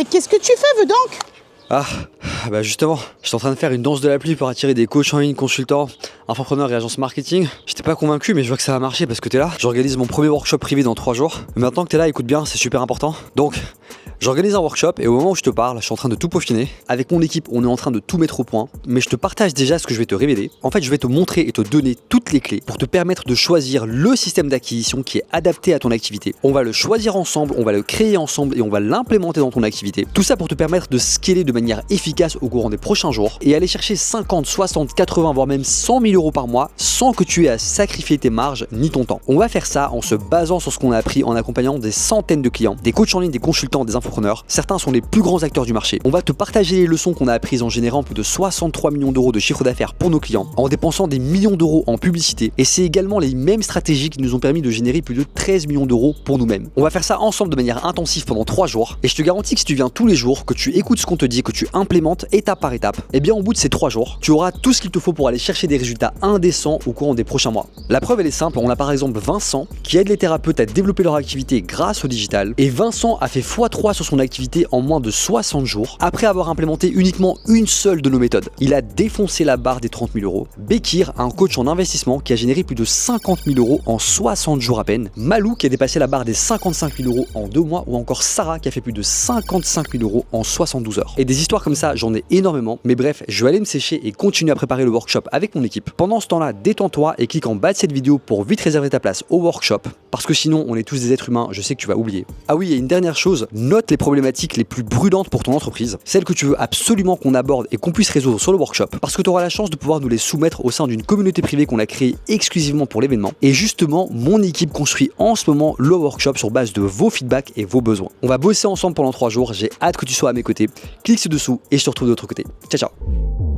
mais qu'est-ce que tu fais, Vedank? Ah, bah justement, j'étais en train de faire une danse de la pluie pour attirer des coachs en ligne, consultants, infopreneurs et agences marketing. J'étais pas convaincu, mais je vois que ça va marcher parce que t'es là. J'organise mon premier workshop privé dans 3 jours. Mais maintenant que t'es là, écoute bien, c'est super important. Donc, j'organise un workshop et au moment où je te parle, je suis en train de tout peaufiner. Avec mon équipe, on est en train de tout mettre au point. Mais je te partage déjà ce que je vais te révéler. En fait, je vais te montrer et te donner toutes les clés pour te permettre de choisir le système d'acquisition qui est adapté à ton activité. On va le choisir ensemble, on va le créer ensemble et on va l'implémenter dans ton activité. Tout ça pour te permettre de scaler de manière efficace au courant des prochains jours et aller chercher 50, 60, 80, voire même 100 000 euros par mois sans que tu aies à sacrifier tes marges ni ton temps. On va faire ça en se basant sur ce qu'on a appris en accompagnant des centaines de clients, des coachs en ligne, des consultants, des infopreneurs. Certains sont les plus grands acteurs du marché. On va te partager les leçons qu'on a apprises en générant plus de 63 millions d'euros de chiffre d'affaires pour nos clients, en dépensant des millions d'euros en publicité. Et c'est également les mêmes stratégies qui nous ont permis de générer plus de 13 millions d'euros pour nous-mêmes. On va faire ça ensemble de manière intensive pendant 3 jours. Et je te garantis que si tu viens tous les jours, que tu écoutes ce qu'on te dit, que tu implémentes étape par étape, et bien au bout de ces 3 jours, tu auras tout ce qu'il te faut pour aller chercher des résultats indécents au courant des prochains mois. La preuve elle est simple, on a par exemple Vincent qui aide les thérapeutes à développer leur activité grâce au digital, et Vincent a fait x3 sur son activité en moins de 60 jours après avoir implémenté uniquement une seule de nos méthodes. Il a défoncé la barre des 30 000 euros. Bekir, un coach en investissement qui a généré plus de 50 000 euros en 60 jours à peine. Malou qui a dépassé la barre des 55 000 euros en 2 mois, ou encore Sarah qui a fait plus de 55 000 euros en 72 heures. Et des histoires comme ça, j'en ai énormément, mais bref, je vais aller me sécher et continuer à préparer le workshop avec mon équipe. Pendant ce temps-là, détends-toi et clique en bas de cette vidéo pour vite réserver ta place au workshop, parce que sinon, on est tous des êtres humains, je sais que tu vas oublier. Ah oui, et une dernière chose, note les problématiques les plus brûlantes pour ton entreprise, celles que tu veux absolument qu'on aborde et qu'on puisse résoudre sur le workshop, parce que tu auras la chance de pouvoir nous les soumettre au sein d'une communauté privée qu'on a créée exclusivement pour l'événement. Et justement, mon équipe construit en ce moment le workshop sur base de vos feedbacks et vos besoins. On va bosser ensemble pendant 3 jours, j'ai hâte que tu sois à mes côtés. Clique ci-dessous et je te retrouve de l'autre côté. Ciao ciao.